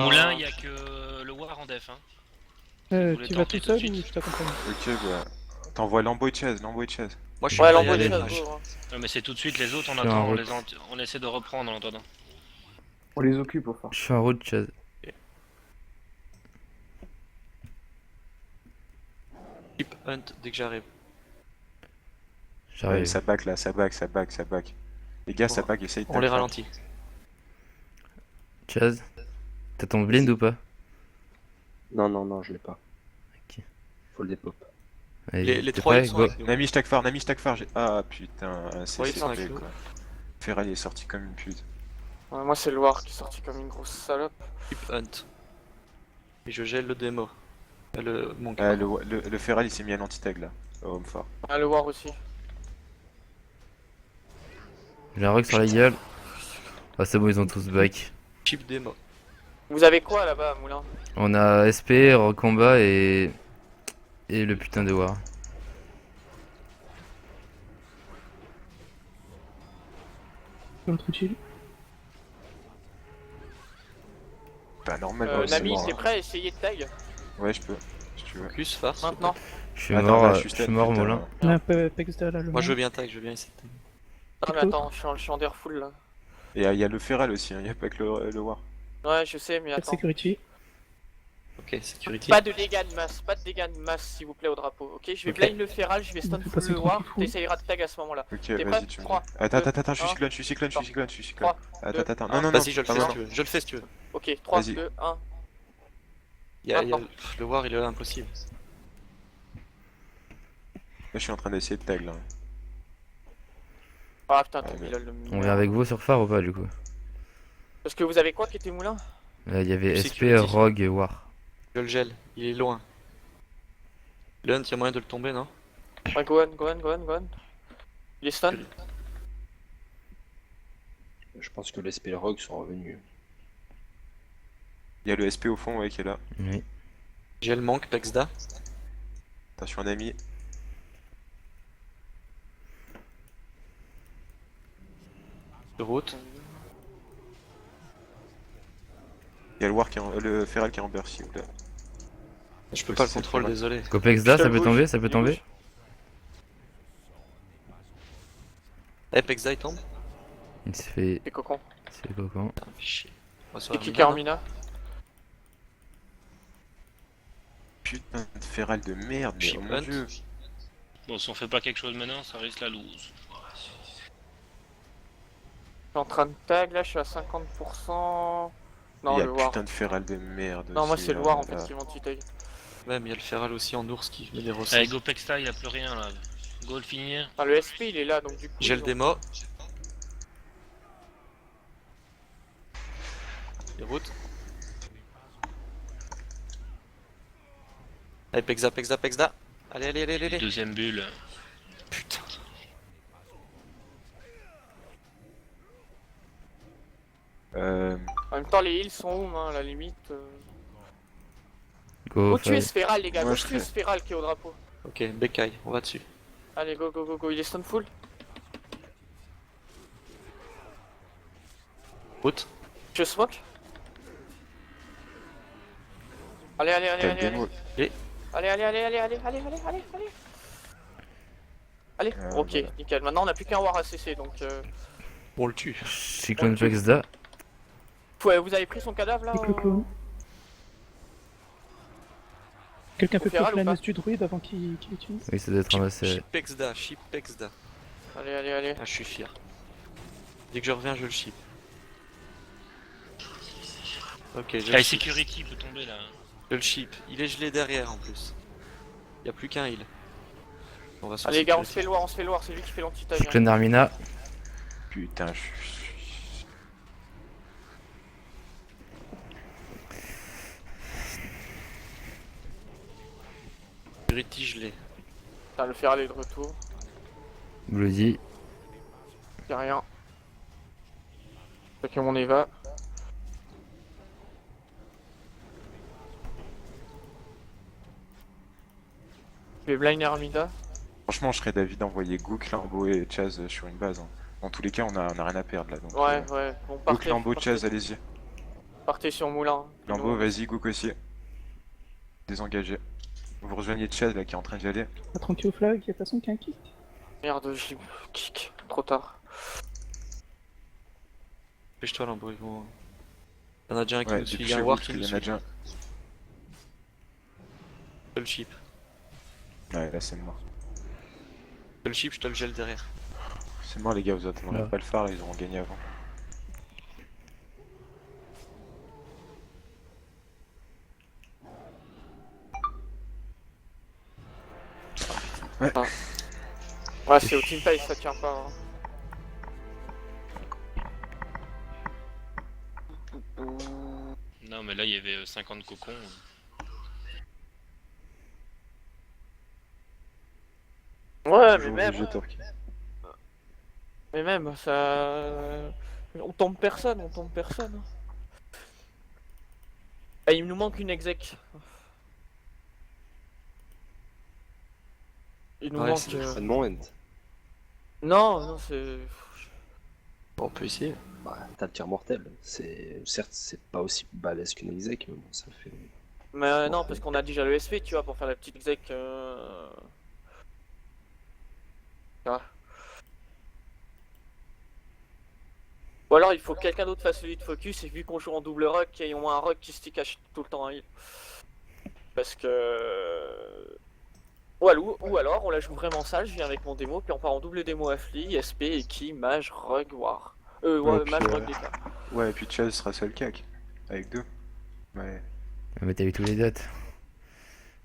Moulin, il y a que le War en def. Hein. voulez Tu vas tenter tout tout de seul ou suite je t'accompagne? Ok, bah. T'envoies Lambo et Chaz, Lambo et Chaz. Moi je suis Ouais, prêt à y l'embauche, aller, ça là. se vaut, hein. Ouais, mais c'est tout de suite, les autres on Je suis en attend, route. on essaie de reprendre en attendant. On les occupe au phare. Je suis en route, Chaz. Chip Hunt dès que j'arrive. Ouais, J'arrive. ça back là, ça back, ça back, ça back. Les gars, ça Bon, back, essaye de On les tag, ralentit. Chaz, t'as ton blind ou pas? Non, non, non, je l'ai pas. Ok. Faut le dépop. Allez, Les t'es 3 prêt? ils sont Go. avec nous. Nami, je tag phare, Nami, je tag phare. Ah putain, Ouais, ils c'est sont avec fait nous. quoi. Feral il est sorti comme une pute. Ouais, moi c'est le War qui est sorti comme une grosse salope. Chip Hunt. Et je gèle le démo. Mon Ah, gars. le Feral il s'est mis à l'anti-tag là, au home phare. Ah, le War aussi. J'ai un rock sur la gueule. Ah, c'est bon, ils ont tous back. Chip démo. Vous avez quoi là-bas, Moulin? On a SP, rock combat et le putain de war. L'autre utile. Bah normalement c'est Nami, mort. t'es Hein. prêt à essayer de tag? Ouais, je peux, si tu veux. Focus, farce. Maintenant. Je suis Attends, mort, là, je suis stun, mort, putain. Moulin. On a un peu Pexda là, le. Moi je veux bien tag, je veux bien essayer de tag. Non, mais attends, je suis en d'air full là. Et il y a le Feral aussi, il y a pas que le War. Ouais, je sais, mais Pas de attends. security. Ok, security. Pas de dégâts de masse, pas de dégâts de masse s'il vous plaît au drapeau. Ok, je vais Ok. blind le Feral, je vais stun Fais full passer le trop War, qu'il faut. t'essayeras de tag à ce moment-là. Ok, T'es vas-y, prêt tu me dis. 3, Attends, 2, attends, je suis 1. cyclone, je suis cyclone, je suis cyclone, je suis cyclone. 3, Attends, 2, attends, 1. non, non, non. Vas-y, je le pas fais si maintenant. tu veux. Je le fais si tu veux. Ok, 3, Vas-y. 2, 1. Pff, le War il est là impossible. Là, je suis en train d'essayer de tag là. Ah putain, ton Ouais, mais- Bilal le On vient avec vous sur phare ou pas du coup? Parce que vous avez quoi qui était Moulin? Il y avait SP, Security. rogue et war. Je le gèle, il est loin. Le Hunt, y'a moyen de le tomber, non? Ouais, go on. Il est stun? Je pense que les Spell Rogue sont revenus. Il y a le SP au fond, ouais, qui est là. Oui. Gel manque, Pexda. Attention, un ami. De route. Il y a le War qui est le Feral qui est en burst, s'il vous plaît. Je peux pas le C'est contrôle, très mal. désolé. Copex là, ça peut bouge, tomber, ça peut il tomber. bouge. Eh, Pexda il tombe. Il se fait. C'est cocon. C'est cocon. Putain, fais chier. On va sur C'est la qui Mina, qui est en non Mina? Putain de Feral de merde, mais Chip oh mon Hunt. dieu. Bon, si on fait pas quelque chose maintenant, ça risque la lose. Je suis en train de tag là, je suis à 50%. Non, Il y a le War. putain de Feral de merde. Non, moi aussi, c'est le là, War en là. fait qui m'anti-tag. Ouais, mais il y a le Feral aussi en ours qui met des ressorts. Allez, go Pexta, il a plus rien là. Go le finir. Enfin, le SP il est là donc du coup. J'ai le ils ont- démo. Les routes. Allez, Pexda. Allez. Deuxième bulle. Putain. En même temps, les heals sont où, hein, à la limite. Go, Go tuer fight. Sphéral, les gars, Moi, go je tuer serais- Sphéral qui est au drapeau. Ok, Bekai, on va dessus. Allez, go, il est stun full. Route. Je smoke. Allez. T'as le démo. Allez, ok, voilà. nickel. Maintenant, on a plus qu'un War ACC donc. On le tue. Cyclone Pexda. Ouais, vous avez pris son cadavre là Et Clo-Clo. Quelqu'un peut Feral faire la ou pas messe du druide avant qu'il l'utilise? Oui, ça doit être ramassé. Ship Pexda. Allez. Ah, je suis fier. Dès que je reviens, je le ship. Ok, je le Allez, ship. security peut tomber là. Je le ship. Il est gelé derrière en plus. Il y a plus qu'un heal. On va sur Allez les gars, on se sécurité. fait le War, c'est lui qui fait l'anti-tag. Cyclone Armina. Putain, je... Sécurity gelé. Putain, le Feral est de retour. Bloody. Y'a rien. Fait que mon Eva. Je vais blind Armida. Franchement, je serais d'avis d'envoyer Gook, Limbo et Chaz sur une base. Hein. Dans tous les cas, on a rien à perdre là. Donc, Ouais, ouais. Bon, Gook, partez, Limbo, partez, Chaz, allez-y. partez sur Moulin. Limbo, vas-y, Gook aussi. Désengagé. Vous rejoignez Chaz là qui est en train d'y aller. Pas tranquille au flag, y'a personne qui a un kick. Merde, j'ai kick. Trop tard. Dépêche-toi, Lambeau, ils vont. Y'en a déjà un qui Ouais, nous suit, depuis il y a un chez War vous, qui il nous y en a suit. déjà. Seul chip. Ouais, là c'est mort. Seul chip, je te le gèle derrière. C'est mort les gars, vous attendez Ouais. pas le phare, ils auront gagné avant. Ouais, c'est au teamfight, ça tient pas. Hein. Non, mais là, il y avait 50 cocons. Ouais, mais Toujours même. obligé de torquer. Mais même, ça. On tombe personne, on tombe personne. Ah, il nous manque une exec. Il nous Ouais, manque. c'est Pas de moment. Non, non, c'est. Bon, on peut essayer. Bah, t'as le tir mortel. Certes, c'est pas aussi balèze qu'une exec, mais bon, ça fait. Mais non, parce qu'on a déjà le SP, tu vois, pour faire la petite exec. Tu vois. Ou alors il faut que quelqu'un d'autre fasse celui de focus, et vu qu'on joue en double rock, qu'il y ait au moins un rock qui stick tout le temps à heal. Parce que. Ou alors on la joue vraiment sale, je viens avec mon démo, puis on part en double démo affli, SP, et qui, mage, rogue, war. Ouais, Mage, puis, rogue, DK. Ouais, et puis Chaz sera seul cac. Avec deux. Ouais. Mais t'as eu tous les dots.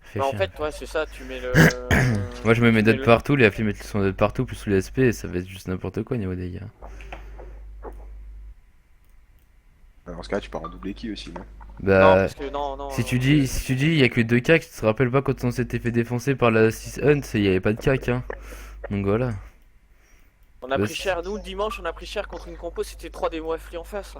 Fais Bah, en chier. fait, ouais, c'est ça, tu mets le. Moi je me mets tu mets dots le- partout, les afflis mettent son dot partout, plus sous les SP, et ça va être juste n'importe quoi au niveau des gars. Dans ce cas, tu pars en double équipe aussi, non? Non, Bah, parce que non. si tu dis il y a que 2 cacs, tu te rappelles pas quand on s'était fait défoncer par la 6 Hunt, il y avait pas de cac hein. Donc voilà. On a Bah, pris cher, nous le dimanche on a pris cher contre une compo, c'était 3 démos affli en face.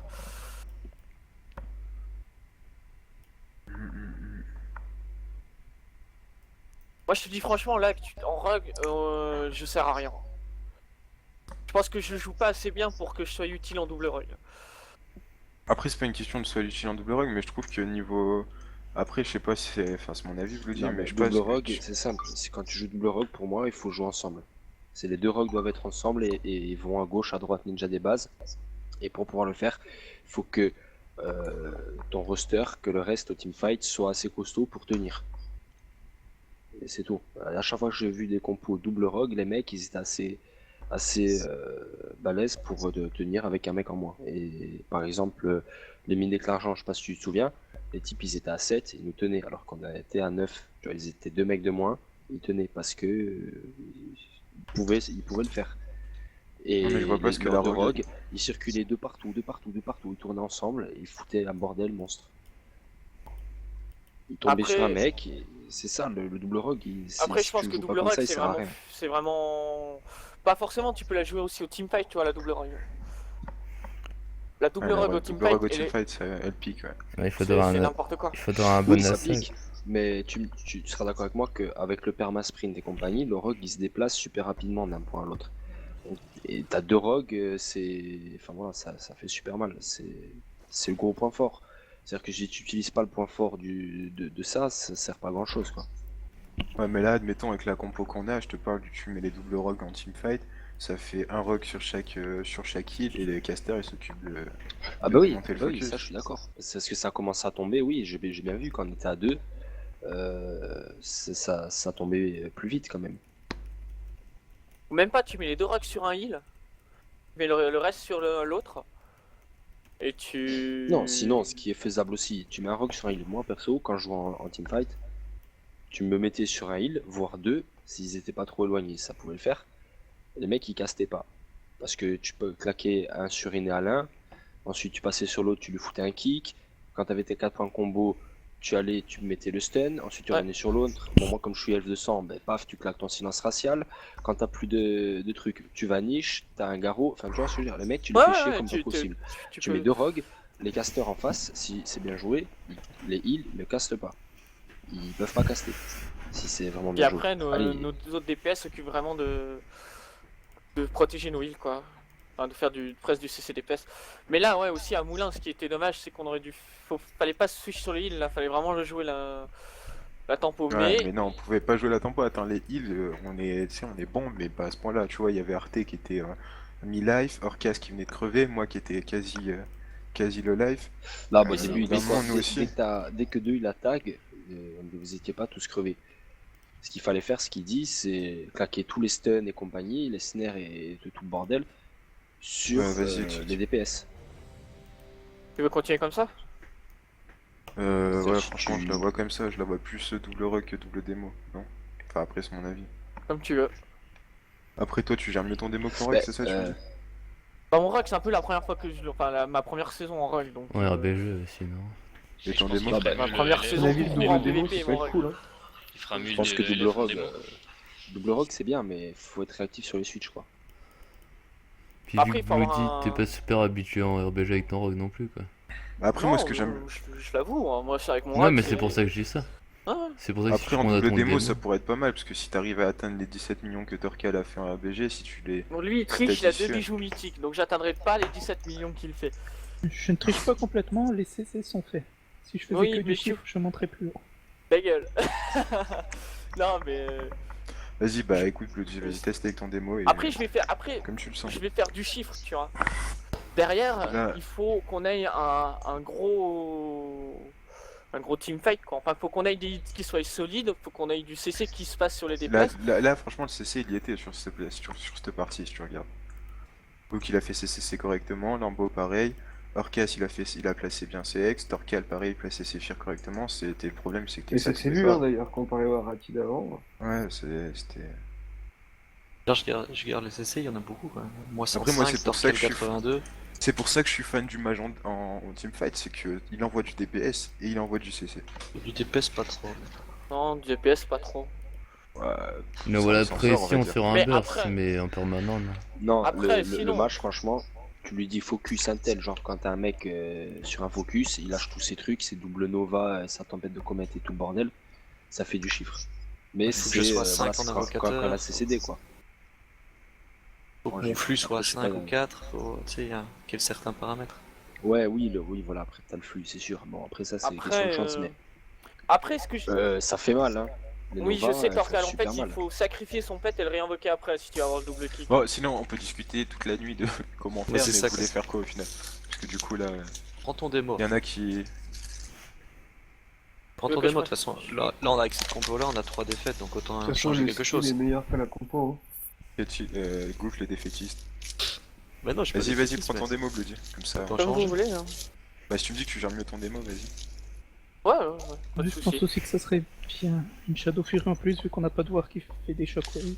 Moi je te dis franchement là, en rogue, je sers à rien. Je pense que je joue pas assez bien pour que je sois utile en double rogue. Après, c'est pas une question de soit utile en double rogue, mais je trouve que niveau. Après, je sais pas si c'est. Enfin, c'est mon avis, je vous le dis, Non, mais mais je double pense. rogue, c'est simple. C'est quand tu joues double rogue, pour moi, il faut jouer ensemble. C'est les deux rogues doivent être ensemble et ils vont à gauche, à droite, ninja des bases. Et pour pouvoir le faire, il faut que ton roster, que le reste au teamfight soit assez costaud pour tenir. Et c'est tout. À chaque fois que j'ai vu des compos double rogue, les mecs ils étaient assez balèzes pour tenir avec un mec en moins. Et par exemple, les mines d'éclairage, je sais pas si tu te souviens, les types ils étaient à 7, ils nous tenaient alors qu'on a été à 9. Tu vois, ils étaient 2 mecs de moins, ils tenaient parce que ils pouvaient le faire. Et Non, mais je vois pas les ce que leurs la deux rogue- rogues, ils circulaient de partout, ils tournaient ensemble, et ils foutaient un bordel monstre. Ils tombaient Après- sur un mec, et c'est ça le double rogue. Après si je pense tu que joues pas double comme rogue ça, il sert à rien. c'est vraiment. Pas forcément, tu peux la jouer aussi au teamfight, tu vois, la double rogue. La double rogue au double rogue au teamfight, teamfight, elle pique, ouais. Ouais, c'est n'importe quoi. il faudra un bon Oui, ça assaut. pique, mais tu seras d'accord avec moi qu'avec le perma sprint et compagnie, le rogue il se déplace super rapidement d'un point à l'autre. Et t'as deux rogues, enfin voilà, ça fait super mal. C'est le gros point fort. C'est-à-dire que si tu n'utilises pas le point fort de ça sert pas à grand chose quoi. Ouais, mais là, admettons, avec la compo qu'on a, je te parle du tu mets les double rogues en teamfight, ça fait un rogue sur chaque heal et les casters ils s'occupent de. Ah de bah oui, monter le bah oui, focus. ça je suis d'accord. C'est parce que ça commence à tomber, oui, j'ai bien vu quand on était à 2, ça tombait plus vite quand même. Ou même pas, tu mets les deux rogues sur un heal, tu mets le reste sur l'autre, et tu... Non, sinon, ce qui est faisable aussi, tu mets un rogue sur un heal. Moi perso, quand je joue en teamfight, tu me mettais sur un heal, voire deux, s'ils étaient pas trop éloignés, ça pouvait le faire. Les mecs ils castaient pas. Parce que tu peux claquer un sur Iné à l'un, ensuite tu passais sur l'autre, tu lui foutais un kick. Quand tu avais tes 4 points combo, tu mettais le stun, ensuite tu revenais sur l'autre. Bon, moi comme je suis elfe de sang, ben, paf, tu claques ton silence racial. Quand t'as plus de trucs, tu vaniches, t'as un garrot, enfin tu vois ce que je veux dire, les mecs tu les fais chier comme pas possible. Tu mets deux rogues, les casters en face, si c'est bien joué, les heals ne castent pas. Ils peuvent pas caster. Si c'est vraiment Et bien joué. après, Allez. nos autres DPS s'occupent vraiment de protéger nos heals, quoi. Enfin, de faire presque du CC-DPS. Mais là, ouais, aussi à Moulin, ce qui était dommage, c'est qu'on aurait dû. Fallait pas se switch sur les heals, là, fallait vraiment le jouer la tempo. Ouais, Mais mais non, on pouvait pas jouer la tempo. Attends, les heals, tu sais, on est bon, mais pas à ce point-là. Tu vois, il y avait Arte qui était mi-life, Orcas qui venait de crever, moi qui étais quasi le life. Là, au Euh, début, vraiment, nous aussi. dès que deux il attaque, vous étiez pas tous crevés. Ce qu'il fallait faire, ce qu'il dit, c'est claquer tous les stuns et compagnie, les snares et tout le bordel sur Ouais, vas-y, les DPS. tu veux continuer comme ça? Ouais, Tu- franchement, je la vois comme ça. Je la vois plus double rock que double démo. Non? Enfin, après, c'est mon avis. Comme tu veux. Après, toi, tu gères mieux ton démo que ton rock, Bah, c'est ça, tu me dis? Bah, mon rock, c'est un peu la première fois que je. Enfin, ma première saison en rock, donc. Ouais, RBG aussi, non? Et Je ton pense démo? qu'il fera Ma mieux première le- saison La ville tout de court en la démo, PVP, ça peut mon être rock. cool. Hein. Il fera mieux Je pense que le- double rock, démo. double rock c'est bien, mais faut être réactif sur les switches quoi. Puis Après, vu il que faut avoir Bloody, un- t'es pas super habitué en RBG avec ton rogue non plus, quoi. Après, moi, ce que j'aime. Je l'avoue, hein, moi, c'est avec mon Non, rock. mais c'est pour ça que je dis ça. Ah, ouais. C'est pour ça que si Après, tu en prends double ton démo, ça pourrait être pas mal, parce que si t'arrives à atteindre les 17 millions que Torcal a fait en RBG, si tu les. Bon, lui, il triche, il a 2 T'additionnes. bijoux mythiques, donc j'atteindrai pas les 17 millions qu'il fait. Je ne triche pas complètement, les CC sont faits. Si je faisais Oui, que mais du tu- chiffre, je monterais plus haut. Ta gueule. Non, mais. Vas-y, bah écoute, Bloody, vas-y, teste avec ton démo et. Après, je vais faire. Après, Comme tu le sens. je vais faire du chiffre, tu vois. Derrière, Là. il faut qu'on ait un gros teamfight, quoi. Enfin, faut qu'on ait des hits qui soient solides, faut qu'on ait du CC qui se passe sur les Là, DPS. là, franchement, le CC il y était sur cette partie, si tu regardes. Book il a fait ses CC correctement, Lambeau pareil, Orcas il a placé bien ses ex, Torcal pareil, il plaçait ses fires correctement. C'était le problème, c'est que Et ça ça s'est pouvait vu pas. hein, d'ailleurs comparé au Arati d'avant. Ouais, c'était. D'ailleurs, je garde les CC, il y en a beaucoup quand même. Moi, 105, Après, moi, c'est pour ça que je suis- 82. C'est pour ça que je suis fan du mage en teamfight, c'est que il envoie du DPS et il envoie du CC. Du DPS, pas trop. Non, du DPS, pas trop. Ouais, Non, ça, voilà, on s'en sort, on va pression dire. sur un Mais burst, après- mais en permanent, non. Non, Après, le sinon- match franchement, tu lui dis focus intel, genre quand t'as un mec sur un focus, il lâche tous ses trucs, ses double nova, sa tempête de comète et tout le bordel, ça fait du chiffre. Mais Il faut que je c'est sois 5 voilà, en c'est quand invocateur. la CCD quoi. Faut que Moi, mon j'ai- flux soit après, je sais 5 pas, ou 4, faut, tu sais, il y a certains paramètres. Ouais, oui, oui, voilà, après t'as le flux, c'est sûr. Bon, après ça c'est question Après, de chance, mais après, ce que je. ça fait mal, hein. Les Oui, Nova, je sais, elles Torcal. font En fait, super il mal. faut sacrifier son pet et le réinvoquer après si tu veux avoir le double kick. Bon, sinon, on peut discuter toute la nuit de comment faire, c'est mais ça, vous voulez quoi. faire quoi au final? Parce que du coup, là, Prends ton démo. il y en a qui. Prends Tu veux ton que démo, je de toute façon. Là, on a avec cette compo là, on a 3 défaites, donc autant De toute façon, changer le quelque skill chose. est meilleur que la compo. Hein. Gouffre les défaitistes. Bah non, je suis pas Vas-y, défaitiste, prends ton mais- démo, Bloody. Comme ça. Attends. Comme change. vous voulez. Hein. Bah, si tu me dis que tu gères mieux ton démo, vas-y. Ouais, pas de Je pense soucis. aussi que ça serait bien une Shadow Fury en plus, vu qu'on n'a pas de voir qui fait des shockwaves.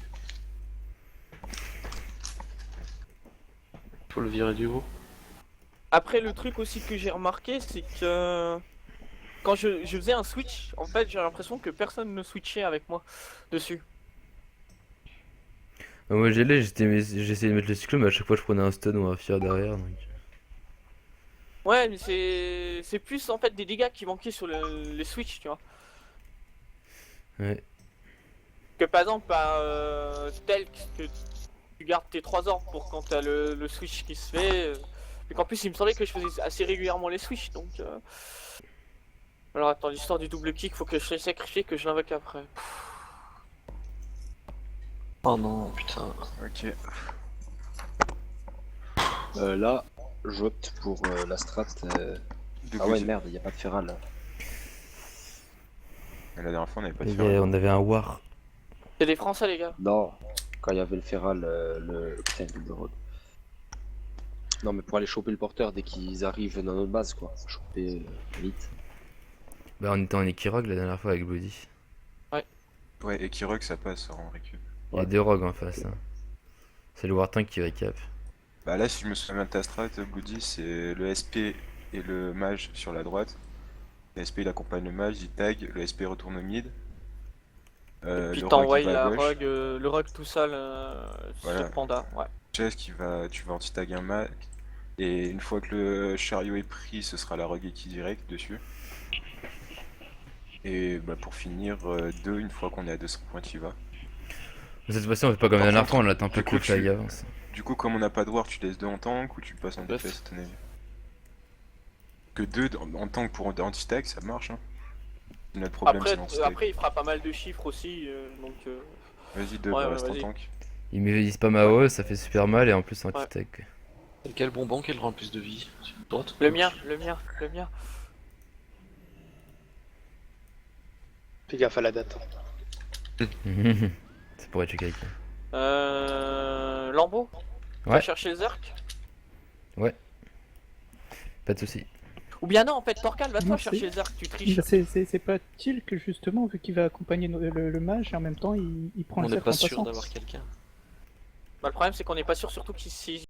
Faut le virer du haut. Après, le truc aussi que j'ai remarqué, c'est que quand je faisais un switch, en fait, j'ai l'impression que personne ne switchait avec moi dessus. Moi, j'essayais de mettre le cyclone, mais à chaque fois, je prenais un stun ou un fear derrière. Donc... Ouais, mais c'est plus en fait des dégâts qui manquaient sur les switch, tu vois. Ouais. Que par exemple, tel que tu gardes tes 3 orbes pour quand t'as le switch qui se fait. Mais qu'en plus, il me semblait que je faisais assez régulièrement les switch, donc. Alors attends, l'histoire du double kick, faut que je les sacrifie, que je l'invoque après. Oh non, putain. Ok. Là, je vote pour la strat. Ah ouais, merde, y a pas de feral là. La dernière fois, on avait pas de Et fer. on avait un war. C'est des Français, les gars. Non, quand il y avait le feral, putain, double road. Non, mais pour aller choper le porteur dès qu'ils arrivent dans notre base, quoi. Choper vite. Bah, on était en Ekirog la dernière fois avec Bloody. Ouais, et Kirok, ça passe en récup. Il y a deux rogues en face. Hein. C'est le War Tank qui récap. Bah là, si je me souviens bien de ta strat, Bloody, c'est le SP et le mage sur la droite. Le SP il accompagne le mage, il tag, le SP retourne au mid. Puis Le t'envoies rogue, il va à la gauche. rogue, le rogue tout seul Voilà. sur Panda, ouais. Chess tu vas anti-tag un mage. Et une fois que le chariot est pris, ce sera la rogue qui direct dessus. Et bah, pour finir, 2 une fois qu'on est à 200 points, tu y vas. Mais cette fois-ci, on fait pas comme la Par dernière contre, fois, on attend pas du que coup, le flag avance. Du coup, comme on n'a pas de war, tu laisses 2 en tank ou tu passes en Neuf. DPS à ton avis? Que 2 en tank pour anti-stack, ça marche. Hein. Notre problème, c'est l'anti-stack. Après, il fera pas mal de chiffres aussi, donc. Vas-y, 2, Ouais, ouais, reste en vas-y. tank. Il spam AOE, ça fait super mal et en plus anti-tech. Et quel bonbon qui le rend le plus de vie? Droite? Le mien. Fais gaffe à la date. C'est pour checker avec lui. Lambeau. Ouais. Va chercher Zerk. Pas de soucis. Ou bien non, en fait, Torcal, va Non, toi c'est- chercher Zerk, tu triches. Bah, c'est pas Tilk justement, vu qu'il va accompagner le mage et en même temps il prend On le n'est cercle pas en sûr passant. d'avoir quelqu'un. Bah, le problème, c'est qu'on n'est pas sûr, surtout qu'il s'il